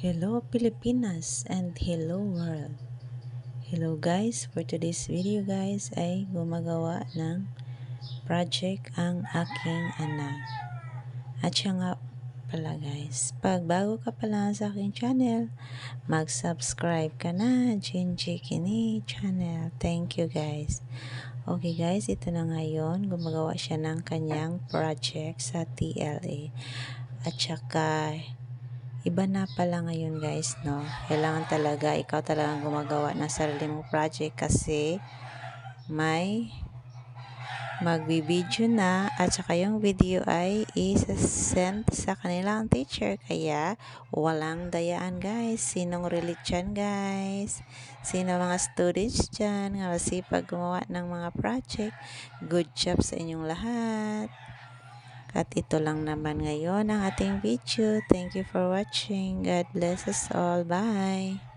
Hello Pilipinas and hello world. Hello guys, for today's video guys ay gumagawa ng project ang aking anak. At siya nga pala guys, pag bago ka pala sa aking channel, mag-subscribe ka na, Gingy Kini channel. Thank you guys. Okay guys, ito na ngayon, gumagawa siya ng kanyang project sa TLA. At saka iba na pala ngayon guys, no? Kailangan talaga, ikaw talagang gumagawa ng sarili mong project kasi may magbibideo na at saka yung video ay isa-send sa kanilang teacher. Kaya walang dayaan guys. Sinong relate dyan guys? Sino mga students dyan nga masipag gumawa ng mga project? Good job sa inyong lahat. At ito lang naman ngayon ang ating video. Thank you for watching. God bless us all. Bye!